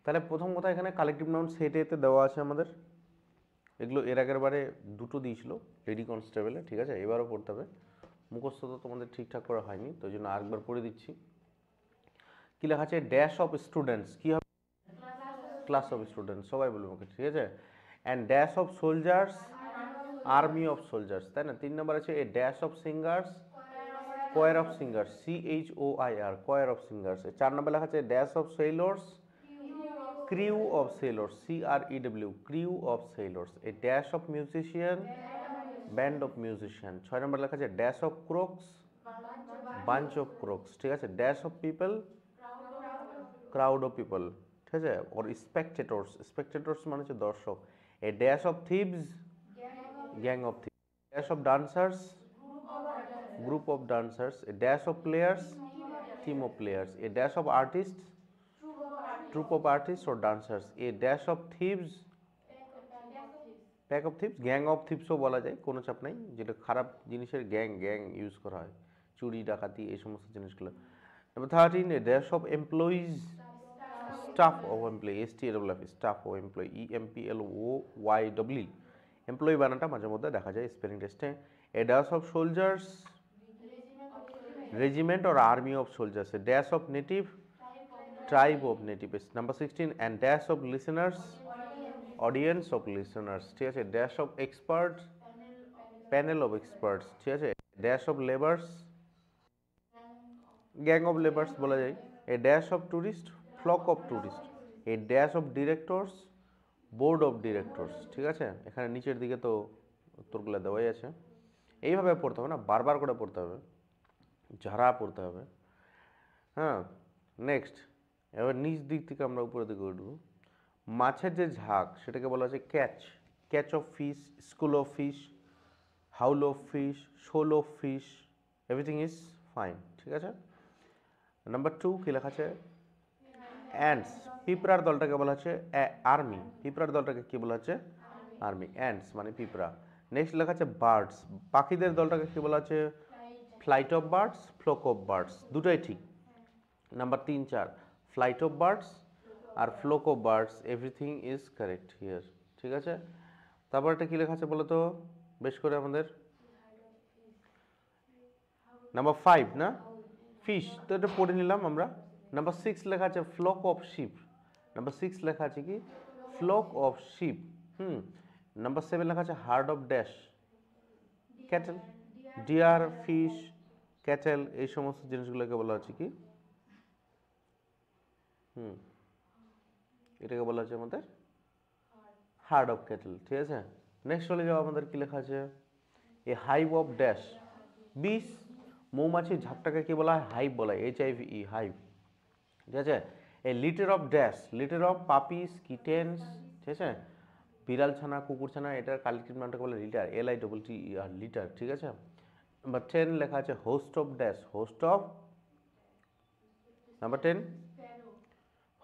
তাহলে প্রথম কথা এখানে কালেকটিভ নাউন সেট এতে দেওয়া আছে আমাদের, এগুলো এর আগের বারে দুটো দিয়েছিল লেডি কনস্টেবলে, ঠিক আছে, এবারও পড়তে হবে, মুখস্থ তো তোমাদের ঠিকঠাক করা হয়নি, তো ওই জন্য আরেকবার পড়ে দিচ্ছি। কি লেখা আছে? ড্যাশ অফ স্টুডেন্টস, কি হবে? ক্লাস অফ স্টুডেন্টস, সবাই বলবে ওকে, ঠিক আছে। And dash of soldiers, army of soldiers, তাই না? 3 নম্বর আছে a dash of singers, choir of singers, CHOIR, choir of singers. 4 নম্বর লেখা আছে dash of sailors, crew of sailors, CREW, crew of sailors. A dash of musician, band of musician. 6 নম্বর লেখা আছে dash of crooks, bunch of crooks, ঠিক আছে। Dash of people, crowd of people, ঠিক আছে। ওর স্পেকটেটর্স, স্পেকটেটর্স মানে হচ্ছে দর্শক। A dash of thieves, gang of thieves. Dash of dancers, group of dancers. A dash of players, team of players. A dash of artist, troupe of artist or dancers. A dash of thieves, pack of thieves, gang of থিপসও বলা যায়, কোনো চাপ নাই, যেটা খারাপ জিনিসের gang gang use করা হয়, চুরি ডাকাতি এই সমস্ত জিনিসগুলো। Number 13, a dash of employees, staff of employee, STAFF, staff of employee, EMPLOYEE, employee বানানটা মাঝে মধ্যে দেখা যায় স্পেলিং টেস্টে। A dash of soldiers, regiment or army of soldiers. A dash of native, tribe of native. Number 16, and dash of listeners, audience of listeners, ঠিক আছে। Dash of expert, panel of experts, ঠিক আছে। Dash of labours, gang of labours বলা যায়। এ dash of tourist, flock of tourist. A dash of directors, board of directors, ঠিক আছে। এখানে নিচের দিকে তো উত্তরগুলো দেওয়াই আছে। এইভাবে পড়তে হবে না, বারবার করে পড়তে হবে, ঝাড়া পড়তে হবে। হ্যাঁ, নেক্সট, এবার নিচ দিক থেকে আমরা উপরের দিকে উঠবো। মাছের যে ঝাঁক সেটাকে বলা হচ্ছে catch, catch of fish, school of fish, haul of fish, shoal of fish, everything is fine, ঠিক আছে। নাম্বার 2 কি লেখা আছে? অ্যান্টস, পিঁপড়ার দলটাকে বলা হচ্ছে আর্মি, পিঁপড়ার দলটাকে কি বলা হচ্ছে? আর্মি। অ্যান্টস মানে পিঁপড়া। নেক্সট লেখা আছে বার্ডস, পাখিদের দলটাকে কি বলা হচ্ছে? Flight of birds, flock of birds, দুটোই ঠিক। Number 3, 4, flight of birds R flock of birds, everything is correct here, ঠিক আছে। তারপর এটা কি লেখা আছে বলো তো বেশ করে আমাদের? নাম্বার 5 না, ফিশ, তো এটা পড়ে নিলাম আমরা। নাম্বার 6 লেখা আছে ফ্লক অফ শিপ, নাম্বার 6 লেখা আছে কি? Flock of sheep. নাম্বার 7 লেখা আছে herd of dash, cattle, deer, fish, cattle, এই সমস্ত জিনিসগুলোকে বলা হচ্ছে কি? এটাকে বলা হচ্ছে আমাদের হার্ড অফ ক্যাটেল, ঠিক আছে। নেক্সট চলে যাও, আমাদের কি লেখা আছে? এ হাইভ অফ ড্যাশ, বিষ, মৌমাছির ঝাঁকটাকে কি বলা হয়? হাইভ বলা হয়, HIVE, হাইভ, ঠিক আছে। A litter of dash, litter of puppies, kittens, ঠিক আছে। বিড়াল ছানা, কুকুর ছানা, এটার কালেকটিভ নামটাকে বলে লিটার, LITTER, লিটার, ঠিক আছে। নাম্বার 10 লেখা আছে host of dash, host of, number 10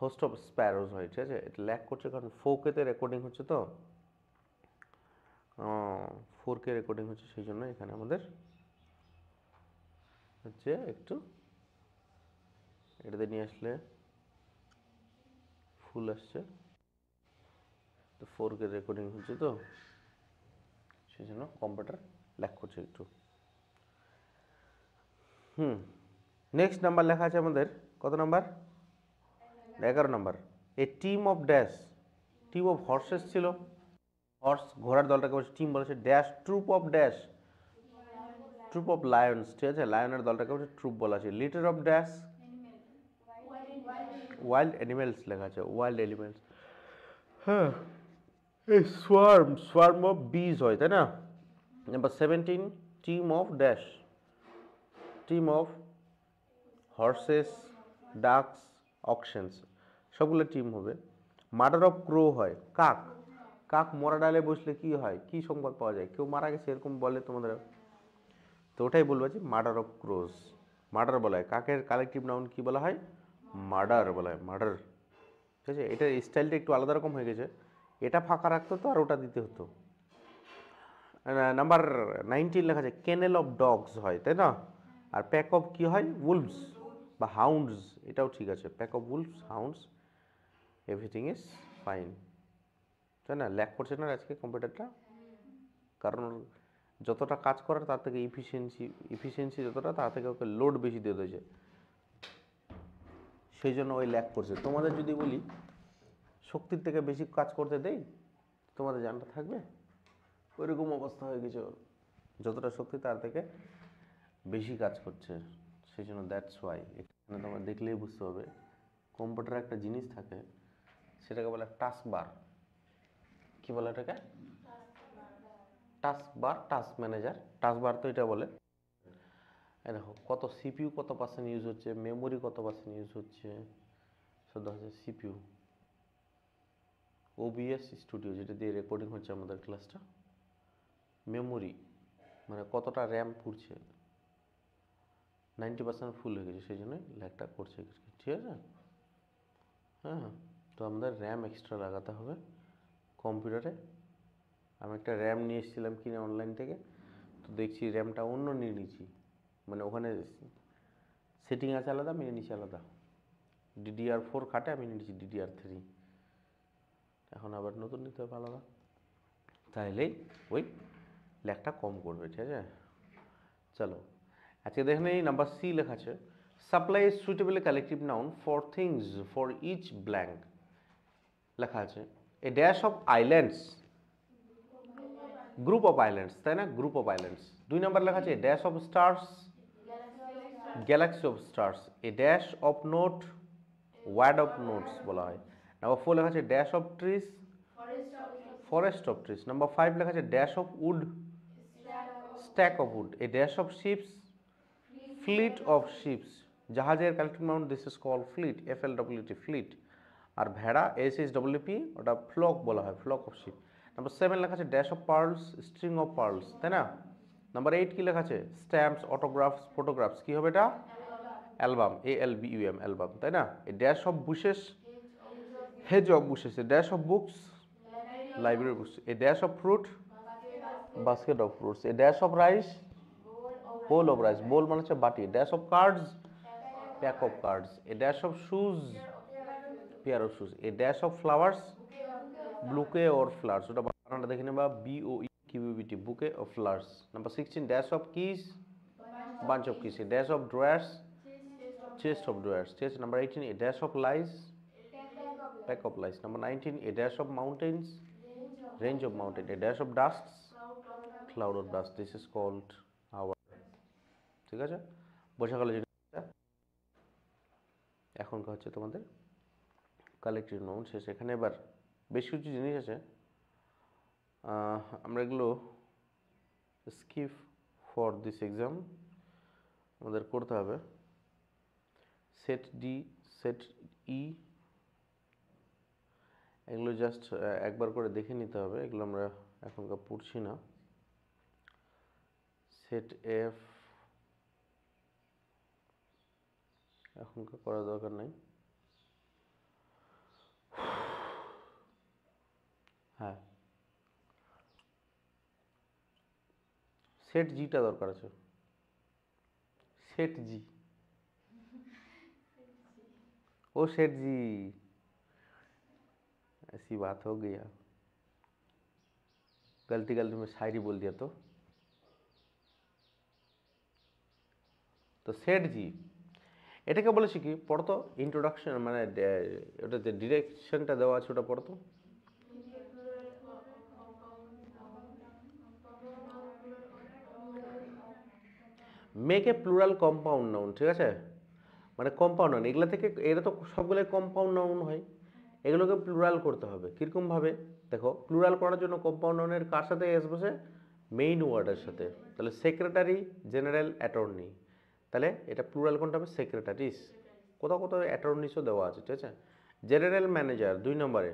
host of sparrows হয়, ঠিক আছে। এটা ল্যাক করছে কারণ 4K রেকর্ডিং হচ্ছে, তো 4K রেকর্ডিং হচ্ছে, সেই জন্য এখানে আমাদের হচ্ছে একটু এটাতে নিয়ে আসলে ফুল আসছে, তো 4K রেকর্ডিং হচ্ছে, তো সেই জন্য কম্পিউটার ল্যাক করছে একটু। নেক্সট নাম্বার লেখা আছে আমাদের, কত number? 11 number. A team of dash, team of horses ছিল, হর্স ঘোড়ার দলটাকে বলছে টিম, বলেছে dash troop of dash, troop of lions, ঠিক আছে। লায়নের দলটাকে বলছে ট্রুপ বলা আছে। Litter of dash, wild animals লেখা আছে, ওয়াইল্ড অ্যানিমেলস। হ্যাঁ, এই সোয়ার্ম, সোয়ার্ম অফ বিজ হয়, তাই না। Number 17, team of dash, team of horses, ducks, oxen, সবগুলো টিম হবে। মার্ডার অফ ক্রো হয়, কাক, কাক মরা ডালে বসলে কি হয়, কি সংবাদ পাওয়া যায়? কেউ মারা গেছে এরকম বলে তোমাদের, তো ওটাই বলবো যে মার্ডার অফ ক্রোজ, মার্ডার বলা হয়। কাকের কালেকটিভ নাউন কি বলা হয়? মার্ডার বলা হয়, মার্ডার, ঠিক আছে। এটার স্টাইলটা একটু আলাদা রকম হয়ে গেছে, এটা ফাঁকা রাখতো তো আর ওটা দিতে হতো। নাম্বার 19 লেখা আছে কেনেল অফ ডগস হয়, তাই না। আর প্যাক অফ কি হয়? উলভস বা হাউন্ডস, এটাও ঠিক আছে, pack of wolves, hounds. Everything is fine, তাই না? ল্যাক করছে না আজকে কম্পিউটারটা, কারণ যতটা কাজ করার তার থেকে ইফিসিয়েন্সি যতটা, তার থেকে ওকে লোড বেশি দিয়ে দিয়েছে, সেই জন্য ওই ল্যাক করছে। তোমাদের যদি বলি শক্তির থেকে বেশি কাজ করতে দেই, তোমাদের জানটা থাকবে? ওইরকম অবস্থা হয়ে গেছে ওর, যতটা শক্তি তার থেকে বেশি কাজ করছে। সেই জন্য দ্যাটস ওয়াই এখানে তোমরা দেখলেই বুঝতে হবে কম্পিউটারে একটা জিনিস থাকে, সেটাকে বলে টাস্ক বার। কি বলে এটাকে? টাস্ক বার, টাস্ক ম্যানেজার। টাস্ক বার তো এটা বলে। এই দেখো কত সিপিইউ কত পার্সেন্ট ইউজ হচ্ছে, মেমোরি কত পার্সেন্ট ইউজ হচ্ছে, শুধু হচ্ছে সিপিইউ। ওবিএস স্টুডিও যেটা দিয়ে রেকর্ডিং হচ্ছে আমাদের ক্লাসটা, মেমোরি মানে কতটা র্যাম পুড়ছে, 90% ফুল হয়ে গেছে, সেই জন্যই ল্যাগটা করছে, ঠিক আছে? হ্যাঁ, তো আমাদের র্যাম এক্সট্রা লাগাতে হবে কম্পিউটারে। আমি একটা র্যাম নিয়ে এসেছিলাম কিনে অনলাইন থেকে, তো দেখছি র্যামটা অন্য নিয়ে নিয়েছি, মানে ওখানে সেটিং আছে আলাদা, আমি নিয়েছি আলাদা। DDR4 খাটে, আমি নিয়েছি DDR3, এখন আবার নতুন নিতে হবে আলাদা, তাইলেই ওই ল্যাগটা কম করবে, ঠিক আছে? চলো আজকে দেখে নেই নাম্বার সি লেখা আছে, supply is suitably collective noun for things for each blank. লেখা আছে a dash of islands, group of islands, তাই না? Group of islands. 2 নাম্বার লেখা আছে dash of stars, galaxy of stars. A dash of note, word of notes বলা হয়। Number 4 লেখা আছে dash of trees, forest of trees. Number 5 লেখা আছে dash of wood, stack of wood. A dash of ships, fleet of ships. জাহাজের collective noun this is call fleet, FLWT, fleet. আর ভেড়া SHWP, ওটা ফ্লক বলা হয়, ফ্লক অফ শিপ। নাম্বার 7 লেখা আছে dash of pearls, string of pearls, তাই না? নাম্বার 8 কি লেখা আছে? Stamps, autographs, photographs. কি হবে এটা? অ্যালবাম, ALBUM, অ্যালবাম, তাই না? A dash of bushes, hedge of bushes. A dash of books, library books. A dash of fruit, basket of fruits. A dash of rice, bowl of rice, bowl মানে হচ্ছে বাটি। Dash of cards, pack of cards. A dash of shoes, pair of shoes. A dash of flowers, bouquet or flowers. ওটা বানানটা দেখে নেবা, BOEQUBT, bouquet of flowers. Number 16 dash of keys, bunch of keys. A dash of drawers, chest of drawers. Chest. Number 18 a dash of lies, pack of lies. Number 19 a dash of mountains, range of mountain. A dash of dusts, cloud of dust. This is called hour. ঠিক আছে, বোঝা গেল জিনিসটা? এখনকার হচ্ছে তোমাদের collective noun শেষ। এখানে এবার বেশ কিছু জিনিস আছে, আমরা এগুলো স্কিপ ফর দিস এক্সাম আমাদের করতে হবে। সেট ডি, সেট ই, এগুলো জাস্ট একবার করে দেখে নিতে হবে, এগুলো আমরা এখনকার পড়ছি না। সেট এফ এখনকার করার দরকার নেই। হ্যাঁ, सेट जी टा दरकार আছে। सेट जी, ओ सेठ जी, ऐसी बात हो गया, गलती गलती में शायरी बोल दिया तो सेठ जी এটাকে বলেছি কি পড়তো, ইন্ট্রোডাকশন মানে ওটাতে ডিরেকশনটা দেওয়া আছে, ওটা পড়তো। Make a plural compound noun, ঠিক আছে? মানে কম্পাউন্ড নাউন, এগুলো থেকে এরা তো সবগুলোই কম্পাউন্ড নাউন হয়, এগুলোকে প্লুরাল করতে হবে। কীরকমভাবে দেখো, প্লুরাল করার জন্য কম্পাউন্ড নাউনের কার সাথে এস বসে? মেইন ওয়ার্ডের সাথে। তাহলে সেক্রেটারি, জেনারেল, অ্যাটর্নি, তাহলে এটা প্লুরাল কোনটা হবে? সেক্রেটারিস। কোথাও কোথাও অ্যাটর্নিসও দেওয়া আছে, ঠিক আছে? জেনারেল ম্যানেজার 2 নম্বরে,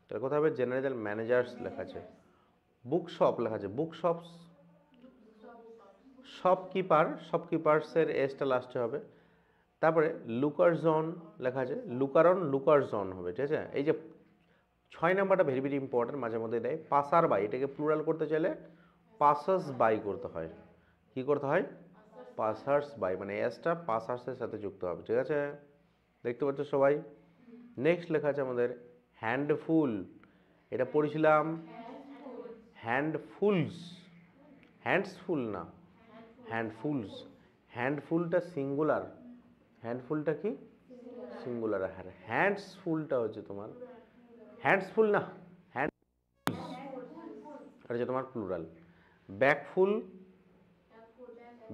তাহলে কোথাও হবে? জেনারেল ম্যানেজার্স লেখা আছে। বুক শপ লেখা আছে, বুক শপস। শপকিপার, শপকিপার্সের এসটা লাস্টে হবে। তারপরে লুকারজন লেখা আছে, লুকারন, লুকারজন হবে, ঠিক আছে? এই যে 6 নাম্বারটা ভেরি ভেরি ইম্পর্টেন্ট, মাঝে মধ্যে দেয়। পাসার বাই, এটাকে প্লুরাল করতে চাইলে পাসার্স বাই করতে হয়। কি করতে হয়? পাসার্স বাই, মানে এসটা পাসার্সের সাথে যুক্ত হবে, ঠিক আছে? দেখতে পাচ্ছ সবাই? নেক্সট লেখা আছে আমাদের হ্যান্ডফুল, এটা পড়েছিলাম হ্যান্ডফুলস, হ্যান্ডসফুল না, হ্যান্ডফুলস। হ্যান্ডফুলটা সিঙ্গুলার, হ্যান্ডফুলটা কি সিঙ্গুলার, আর হ্যান্ডসফুলটা হচ্ছে তোমার, হ্যান্ডসফুল না, হ্যান্ড এটা হচ্ছে তোমার প্লুরাল। ব্যাকফুল,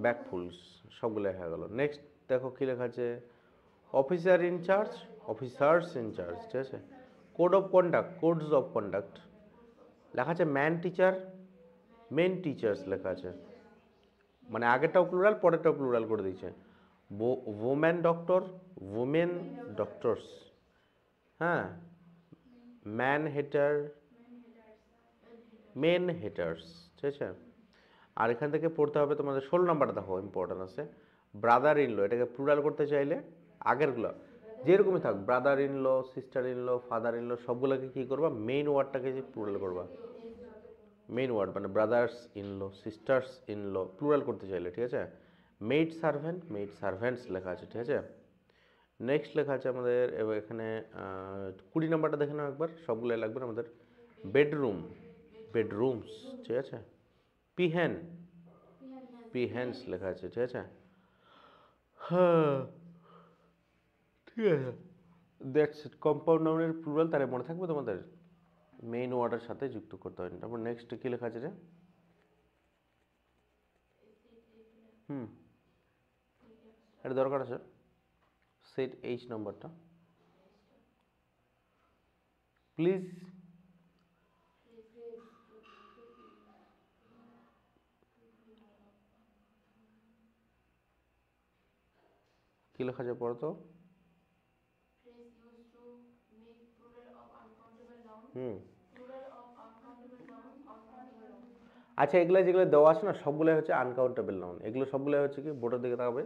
ব্যাকফুলস, সবগুলো হয়ে গেল। নেক্সট দেখো কি লেখা আছে, অফিসার ইনচার্জ, অফিসার্স ইনচার্জ, ঠিক আছে। Code of conduct, codes of conduct লেখা আছে। ম্যান টিচার, মেন টিচার্স লেখা আছে, মানে আগেরটাও প্লুরাল পরেরটাও প্লুরাল করে দিয়েছে। ওম্যান ডক্টর, ওমেন ডক্টরস, হ্যাঁ। ম্যান হেটার, মেন হেটার্স, ঠিক আছে। আর এখান থেকে পড়তে হবে তোমাদের 16 নাম্বারটা, দেখো ইম্পর্টেন্ট আছে। ব্রাদার ইন ল, এটাকে প্লুরাল করতে চাইলে আগেরগুলো যেরকমই থাক, brother in law, sister in law, father in law, সবগুলোকে কী করবা, মেইন ওয়ার্ডটাকে যে প্লুরাল করবা। মেইন ওয়ার্ড মানে brothers in law, sisters in law, plural করতে চাইলে, ঠিক আছে। মেইড সার্ভেন্ট, মেইড সার্ভেন্টস লেখা আছে, ঠিক আছে। নেক্সট লেখা আছে আমাদের এখানে 20 নাম্বারটা দেখে নাও একবার, সবগুলো লাগবে না আমাদের। বেডরুম, বেডরুমস, ঠিক আছে। পিহেন, পিহেন্স লেখা আছে, ঠিক আছে। হ্যাঁ, ঠিক আছে। দ্যাটস কম্পাউন্ড নাউনের প্লুরাল, তাহলে মনে থাকবে তোমাদের মেইন ওয়ার্ডের সাথে যুক্ত করতে হয়। তারপর নেক্সট কি লেখা আছে রে? এটা দরকার আছে, সেট এইচ নাম্বারটা প্লিজ। কি লেখা আছে পড়ো তো? আচ্ছা, এগুলো যেগুলো দেওয়া আছে না, সবগুলো হচ্ছে আনকাউন্টেবল নাউন। এগুলো সবগুলো হচ্ছে কি, বোর্ডের দিকে তাকাবে,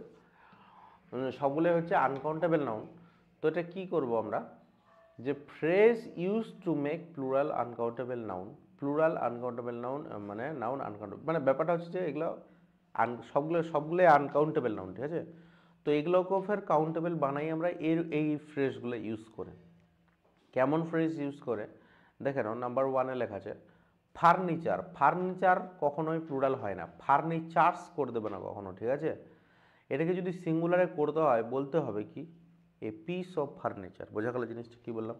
সবগুলো হচ্ছে আনকাউন্টেবল নাউন। তো এটা কি করব আমরা, যে phrase use to make plural uncountable noun, plural uncountable noun মানে নাউন আনকাউন্টেবল, মানে ব্যাপারটা হচ্ছে যে এগুলো সবগুলোই আনকাউন্টেবল নাউন, ঠিক আছে। তো এগুলোকেও ফের কাউন্টেবল বানাই আমরা এই ফ্রেজগুলো ইউজ করে। কেমন ফ্রেজ ইউজ করে দেখে নাও। নাম্বার 1-এ লেখা আছে ফার্নিচার। ফার্নিচার কখনোই প্লুরাল হয় না, ফার্নিচার্স করে দেবে না কখনো, ঠিক আছে। এটাকে যদি সিঙ্গুলারে করতে হয় বলতে হবে কি, এ পিস অফ ফার্নিচার। বোঝা গেল জিনিসটা কি বললাম?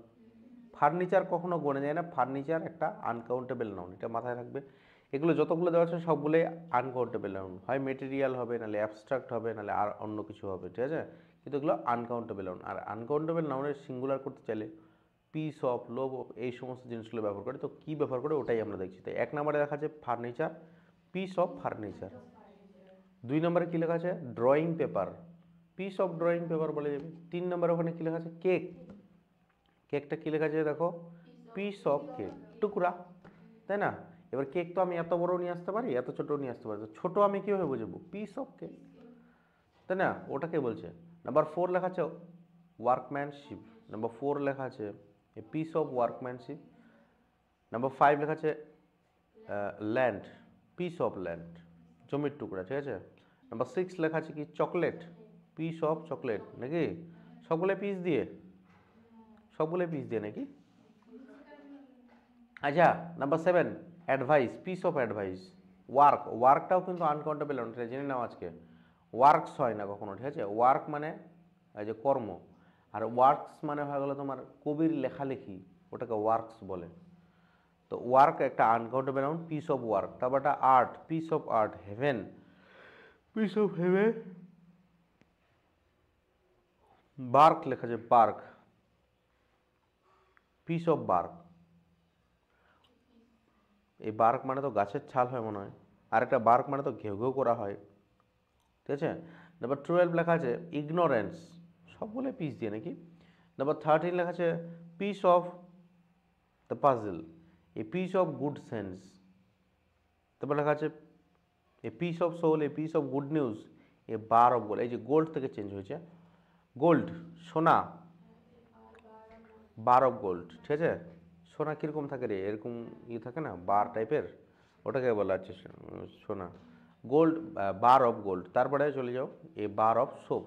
ফার্নিচার কখনো গণে যায় না, ফার্নিচার একটা আনকাউন্টেবল নাউন, এটা মাথায় রাখবে। এগুলো যতগুলো দেওয়া আছে সবগুলোই আনকাউন্টেবল নাউন, হয় মেটেরিয়াল হবে, নাহলে অ্যাবস্ট্রাক্ট হবে, নাহলে আর অন্য কিছু হবে, ঠিক আছে। কিন্তু এগুলো আনকাউন্টেবল নাউন। আর আনকাউন্টেবল নাউনের সিঙ্গুলার করতে চাইলে পিস অফ, লোভ অফ, এই সমস্ত জিনিসগুলো ব্যবহার করে। তো কী ব্যবহার করে ওটাই আমরা দেখছি। তাই 1 নম্বরে দেখা আছে ফার্নিচার, পিস অফ ফার্নিচার। 2 নম্বরে কী লেখা আছে, drawing paper, piece of drawing paper বলে যাবে। 3 নম্বরে ওখানে কী লেখা আছে, কেক, কেকটা কী লেখা আছে দেখো, পিস অফ কেক, টুকরা, তাই না। এবার কেক তো আমি এত বড় নিয়ে আসতে পারি, এত ছোট নিয়ে আসতে পারি, তো ছোটো আমি কীভাবে বুঝবো, পিস অফ কেক, তাই না, ওটাকে বলছে। নাম্বার 4 লেখা আছে ওয়ার্কম্যানশিপ, নাম্বার 4 লেখা আছে a piece of workmanship. Number 5 লেখা আছে ল্যান্ড, পিস অফ ল্যান্ড, জমির টুকরা, ঠিক আছে। নাম্বার 6 লেখা আছে কি, চকলেট, পিস অফ চকলেট, নাকি সবগুলো পিস দিয়ে, সবগুলো পিস দিয়ে নাকি। আচ্ছা, number 7 advice, piece of advice. Work, ওয়ার্কটাও কিন্তু আনকাউন্টেবল নাউন, এটা জেনে নাও আজকে। ওয়ার্কস হয় না কখনো, ঠিক আছে। ওয়ার্ক মানে এই যে কর্ম, আর ওয়ার্কস মানে হয়ে গেলো তোমার কবির লেখালেখি, ওটাকে ওয়ার্কস বলে। তো ওয়ার্ক একটা uncountable noun, piece of work. তারপর একটা art, piece of art. Heaven, piece of heaven. Bark লেখা আছে, বার্ক, পিস অফ বার্ক। এই বার্ক মানে তো গাছের ছাল হয় মনে হয়, আর একটা বার্ক মানে তো ঘেউ ঘেউ করা হয়, ঠিক আছে। নাম্বার 12 লেখা আছে ইগনোরেন্স, সবগুলো পিস দিয়ে নাকি। নাম্বার 13 লেখা আছে piece of the puzzle, a piece of good sense. তারপর লেখা আছে a piece of soul, a piece of good news, a bar of gold. এই যে গোল্ড থেকে চেঞ্জ হয়েছে, গোল্ড সোনা, বার অফ গোল্ড, ঠিক আছে। সোনা কীরকম থাকে রে, এরকম ইয়ে থাকে না, বার টাইপের, ওটাকে বলা হচ্ছে সোনা। Gold, bar of gold. তারপরে চলে যাও এ বার অফ সোপ,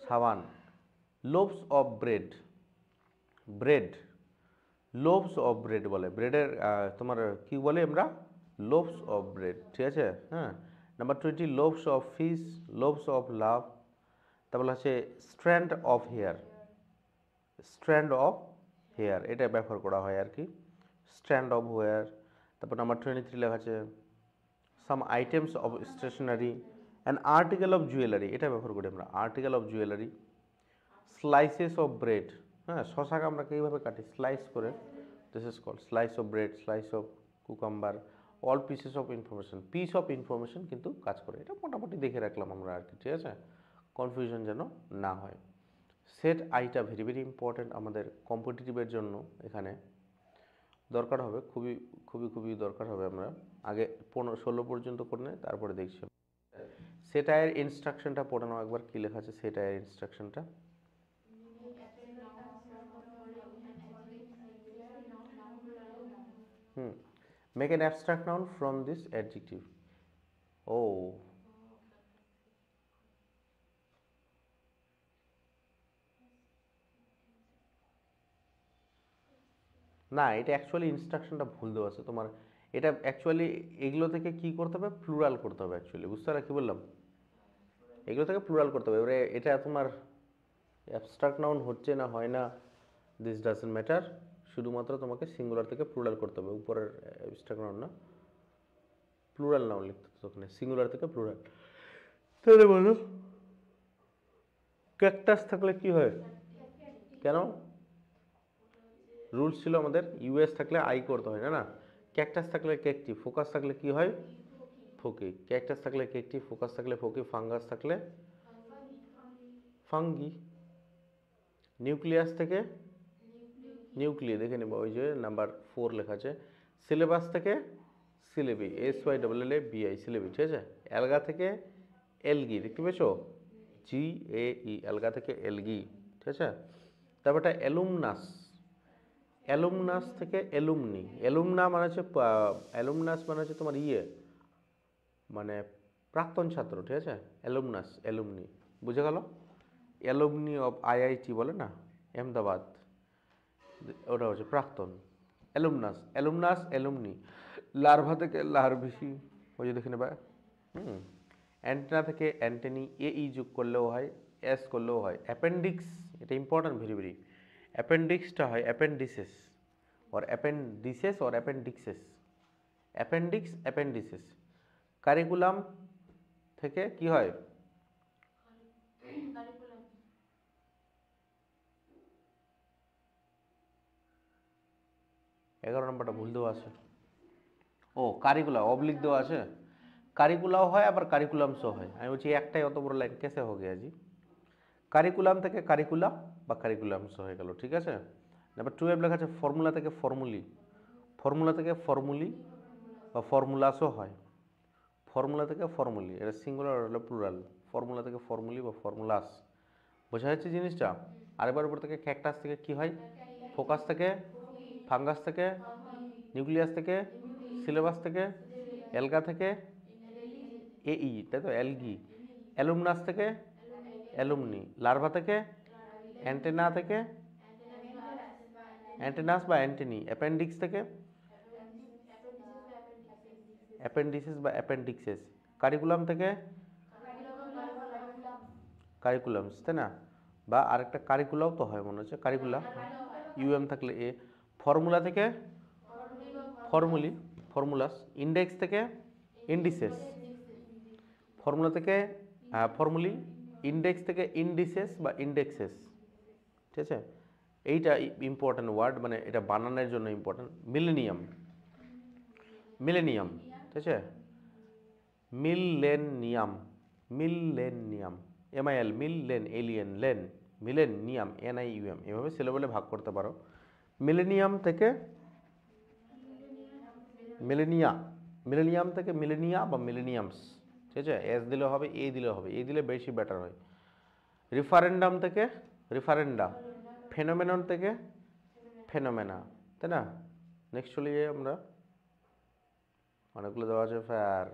সাবান। Loaves of bread, bread, loaves of bread বলে, ব্রেডের তোমার কি বলে আমরা, লোভস অফ ব্রেড, ঠিক আছে। হ্যাঁ, number 20 loaves of fish, loaves of love. তারপর আছে strand of hair, strand of hair এটা ব্যবহার করা হয় আর কি, স্ট্র্যান্ড অফ হেয়ার। তারপর নাম্বার 23 লেখা আছে some items of stationery and article of jewellery, এটা ব্যবহার করি আমরা, article of jewellery. Slices of bread, হ্যাঁ শশাকে আমরা কীভাবে কাটি, স্লাইস করে, this is called slice of bread, slice of cucumber. All pieces of information, piece of information কিন্তু কাজ করে, এটা মোটামুটি দেখে রাখলাম আমরা আর কি, ঠিক আছে, কনফিউশন যেন না হয়। সেট আইটা ভেরি ভেরি ইম্পর্ট্যান্ট আমাদের কম্পিটিটিভের জন্য, এখানে দরকার হবে, খুবই খুবই খুবই দরকার হবে। আমরা আগে 15-16 পর্যন্ত করে নেই, তারপরে দেখছি। সেট আয়ের ইনস্ট্রাকশনটা পড়ে নাও একবার, কী লেখা আছে সেট আয়ের ইনস্ট্রাকশনটা। Make an abstract noun from this adjective. Oh, না এটা অ্যাকচুয়ালি ইনস্ট্রাকশনটা ভুল দেওয়া আছে তোমার, এটা অ্যাকচুয়ালি এগুলো থেকে কি করতে হবে, প্লুরাল করতে হবে অ্যাকচুয়ালি, বুঝতে পারলে কি বললাম, এগুলো থেকে প্লুরাল করতে হবে। এবারে এটা তোমার অ্যাবস্ট্রাক্ট নাউন হচ্ছে না হয় না, দিস ডাজন্ট ম্যাটার, শুধুমাত্র তোমাকে সিঙ্গুলার থেকে প্লুরাল করতে হবে, উপরের অ্যাবস্ট্রাক্ট নাউন না, প্লুরাল নাউন লিখতে হবে ওখানে, সিঙ্গুলার থেকে প্লুরাল। তাহলে বলো ক্যাকটাস থাকলে কি হয়, কেন রুলস ছিল আমাদের ইউএস থাকলে আই করতে হয়, না না, ক্যাকটাস থাকলে কেকটি, ফোকাস থাকলে কি হয় ফোকি, ক্যাকটাস থাকলে কেকটি, ফোকাস থাকলে ফোকি, ফাঙ্গাস থাকলে ফাঙ্গি। নিউক্লিয়াস থেকে নিউক্লিয়ে, দেখে নেব ওই যে নাম্বার 4 লেখা আছে। সিলেবাস থেকে সিলেবি, SYLLABI সিলেবি, ঠিক আছে। অ্যালগা থেকে এলগি, দেখতে পেয়েছো, GAE, অ্যালগা থেকে এলগি, ঠিক আছে। তারপরটা অ্যালুমনাস, অ্যালুমনাস থেকে অ্যালুমনি, অ্যালুমনা মানে হচ্ছে অ্যালুমনাস মানে হচ্ছে তোমার মানে প্রাক্তন ছাত্র, ঠিক আছে, অ্যালুমনাস অ্যালুমনি, বুঝে গেল। অ্যালুমনি অফ IIT বলে না আহমেদাবাদ, ওটা হচ্ছে প্রাক্তন। অ্যালুমনাস, অ্যালুমনাস অ্যালুমনি। লার্ভা থেকে লার্ভিসি, ওই যে দেখে নেবা। অ্যান্টেনা থেকে অ্যান্টেনি, যোগ করলেও হয়, এস করলেও হয়। অ্যাপেন্ডিক্স, এটা ইম্পর্ট্যান্ট ভেরি ভেরি, অ্যাপেন্ডিক্সটা হয় অ্যাপেন্ডিসেস অর অ্যাপেন্ডিসেস অর অ্যাপেন্ডিক্সেস, অ্যাপেন্ডিক্স অ্যাপেন্ডিসেস। কারিকুলাম থেকে কি হয়, 11 নম্বরটা ভুল দেওয়া আছে, ও কারিকুলা অবলিক দেওয়া আছে, কারিকুলাও হয় আবার কারিকুলামসও হয়, আমি বলছি একটাই অত বড় লাইন কেসে हो गया जी। কারিকুলাম থেকে কারিকুলা বা কারিকুলামস হয়ে গেল, ঠিক আছে। নাম্বার 12 লেখা আছে ফর্মুলা থেকে ফর্মুলি, ফর্মুলা থেকে ফর্মুলি বা ফর্মুলাসও হয়, ফর্মুলা থেকে ফর্মুলি, এটা সিঙ্গুলার হলো প্লুরাল, ফর্মুলা থেকে ফর্মুলি বা ফর্মুলাস, বোঝা যাচ্ছে জিনিসটা। আরেকবার উপর থেকে ক্যাকটাস থেকে কি হয়, ফোকাস থেকে, ফাঙ্গাস থেকে, নিউক্লিয়াস থেকে, সিলেবাস থেকে, অ্যালগা থেকে তাই তো অ্যালগি, অ্যালুমনাস থেকে অ্যালুমনি, লার্ভা থেকে অ্যান্টেনা থেকে অ্যান্টেনাস বা অ্যান্টেনি, অ্যাপেন্ডিক্স থেকে অ্যাপেন্ডিসিস বা অ্যাপেন্ডিক্সেস, কারিকুলাম থেকে কারিকুলামস, তাই না, বা আরেকটা কারিকুলাও তো হয় মনে হচ্ছে, কারিকুলা থাকলে ফর্মুলা থেকে ফর্মুলি, ফর্মুলাস, ইন্ডেক্স থেকে ইন্ডিসেস, ফর্মুলা থেকে ফর্মুলি, ইন্ডেক্স থেকে ইন্ডিসেস বা ইন্ডেক্সেস, ঠিক আছে। এইটা ইম্পর্ট্যান্ট ওয়ার্ড, মানে এটা বানানোর জন্য ইম্পর্ট্যান্ট। মিলেনিয়াম, মিলেনিয়াম, ঠিক আছে, মিলেনিয়াম, মিলেনিয়াম, MIL, মিলেন এলিয়েন লেন, মিলেনিয়াম NIUM, এভাবে সিলেবলে ভাগ করতে পারো। মিলেনিয়াম থেকে মিলেনিয়া, মিলেনিয়াম থেকে মিলেনিয়া বা মিলেনিয়ামস, ঠিক আছে, এস দিলে হবে, দিলে হবে, দিলে বেশি বেটার হয়। রিফারেন্ডাম থেকে রিফারেন্ডা, ফেনোমেনন থেকে ফেনোমেনা, তাই না। নেক্সট চলে যাই আমরা, অনেকগুলো দেওয়া আছে ফ্যার,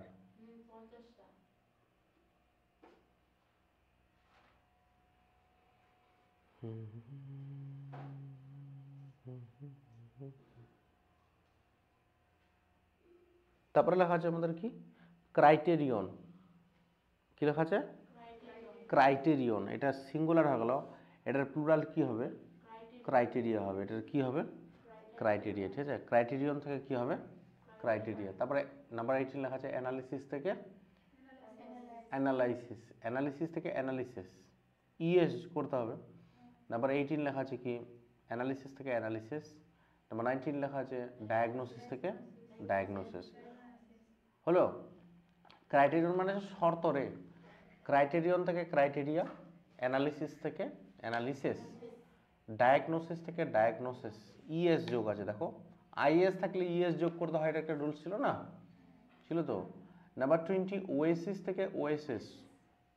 তারপরে লেখা আছে আমাদের কি ক্রাইটেরিয়ন, কি লেখা আছে ক্রাইটেরিয়ন, এটা সিঙ্গুলার হয়ে গেল, এটার প্লুরাল কি হবে ক্রাইটেরিয়া হবে, এটার কি হবে ক্রাইটেরিয়া, ঠিক আছে। ক্রাইটেরিয়ন থেকে কি হবে ক্রাইটেরিয়া। তারপরে নাম্বার 18 লেখা আছে অ্যানালিসিস থেকে অ্যানালাইসিস, অ্যানালিসিস থেকে অ্যানালিসিস, ইএস করতে হবে। নাম্বার 18 লেখা আছে কি অ্যানালিসিস থেকে অ্যানালিসিস। নাম্বার 19 লেখা আছে ডায়াগনোসিস থেকে ডায়াগনোসিস। হলো ক্রাইটেরিয়ন মানে শর্ত রে, ক্রাইটেরিয়ন থেকে ক্রাইটেরিয়া, অ্যানালিসিস থেকে অ্যানালিসিস, ডায়াগনোসিস থেকে ডায়াগনোসিস, ইএস যোগ আছে দেখো, আইএস থাকলে ইএস যোগ করতে হয়, এটা একটা রুলস ছিল না, ছিল তো। নাম্বার 20 ওএসিস থেকে ওএসএস,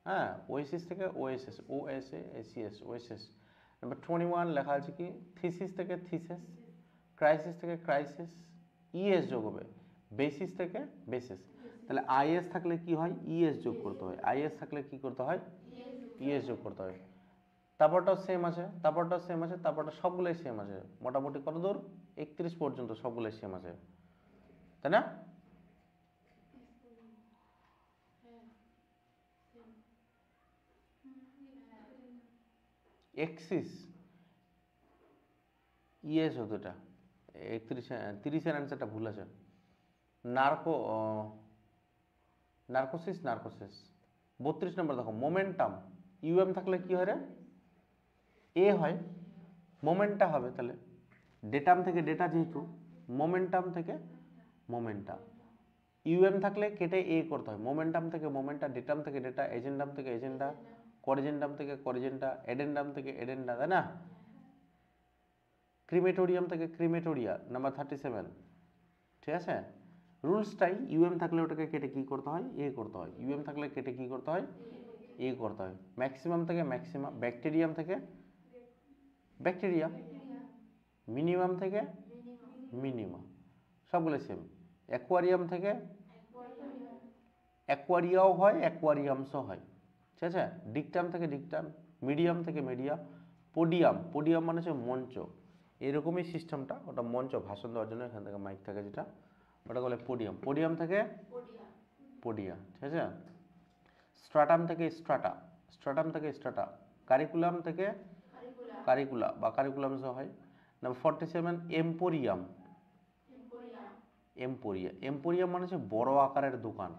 হ্যাঁ ওএসিস থেকে ওএসএস, ওএসএ এসিএস ওএসএস। নাম্বার 21 লেখা আছে কি থিসিস থেকে থিসিস, ক্রাইসিস থেকে ক্রাইসিস, ইএস যোগ হবে, বেসিস থেকে বেসিস। তাহলে আইএস থাকলে কি হয় ইএস যোগ করতে হয়, আইএস থাকলে কি করতে হয় ইএস যোগ করতে হয়। তারপরটাও সেম আছে, তারপরটাও সেম আছে, তারপরটা সবগুলোই সেম আছে, মোটামুটি কত দূর 31 পর্যন্ত সবগুলোই সেম আছে, তাই না? এক্সিস ইএস হতো এটা, 30-এর অ্যান্সারটা ভুল আছে। নার্কো নার্কোসিস নার্কোসিস। 32 নম্বর দেখো মোমেন্টাম, ইউএম থাকলে কি হয় রে এ হয়, মোমেন্টা হবে, তাহলে ডেটাম থেকে ডেটা, যেহেতু মোমেন্টাম থেকে মোমেন্টা, ইউএম থাকলে কেটে এ করতে হয়, মোমেন্টাম থেকে মোমেন্টা, ডেটাম থেকে ডেটা, এজেন্ডাম থেকে এজেন্ডা, করিজেন্ডাম থেকে করিজেন্ডা, এডেন্ডাম থেকে এডেন্ডা, তাই না? ক্রিমেটোরিয়াম থেকে ক্রিমেটোরিয়া, নাম্বার 37, ঠিক আছে। রুলসটাই ইউএম থাকলে ওটাকে কেটে কি করতে হয় এ করতে হয়, ইউএম থাকলে কেটে কি করতে হয় এ করতে হয়। ম্যাক্সিমাম থেকে ম্যাক্সিমাম, ব্যাকটেরিয়াম থেকে ব্যাকটেরিয়া, মিনিমাম থেকে মিনিমাম, সবগুলো সেম। অ্যাকোয়ারিয়াম থেকে অ্যাকোয়ারিয়াও হয়, অ্যাকোয়ারিয়ামসও হয়, ঠিক আছে। ডিকটাম থেকে ডিকটাম, মিডিয়াম থেকে মিডিয়া, পোডিয়াম, পোডিয়াম মানে হচ্ছে মঞ্চ, এরকমই সিস্টেমটা, ওটা মঞ্চ ভাষণ দেওয়ার জন্য এখান থেকে মাইক থাকে যেটা, ওটা বলে পোডিয়াম, পোডিয়াম থেকে পোডিয়া, ঠিক আছে। স্ট্রাটাম থেকে স্ট্রাটা, স্ট্রাটাম থেকে স্ট্রাটা, কারিকুলাম থেকে কারিকুলা বা কারিকুলামসও হয়। নাম্বার 47 এম্পোরিয়াম, এম্পোরিয়া, এম্পোরিয়াম মানে হচ্ছে বড় আকারের দোকান,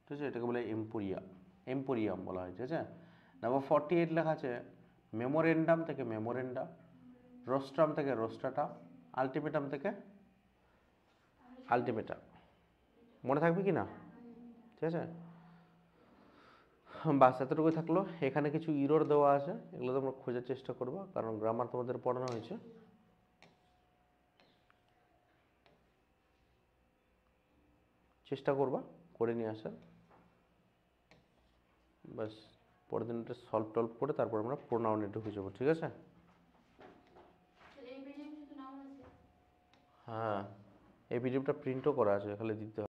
ঠিক আছে, এটাকে বলে এম্পোরিয়া, এম্পোরিয়াম বলা হয়, ঠিক আছে। নাম্বার 48 লেখা আছে মেমোরেন্ডাম থেকে মেমোরেন্ডা, রোস্ট্রাম থেকে রোস্টাটা, আলটিমেটাম থেকে আলটিমেটা, মনে থাকবে কি না, ঠিক আছে। বাস এতটুকুই থাকলো। এখানে কিছু ইরর দেওয়া আছে, এগুলো তোমরা খোঁজার চেষ্টা করবা, কারণ গ্রামার তোমাদের পড়ানো হয়েছে, চেষ্টা করবা করে নিয়ে আসার। বাস পরের দিন এটা সলভ টলভ করে তারপর আমরা প্রোনাউনে ঢুকে যাবো, ঠিক আছে। হ্যাঁ এই পিডিএফটা প্রিন্টও করা আছে, খালি দিতে হবে।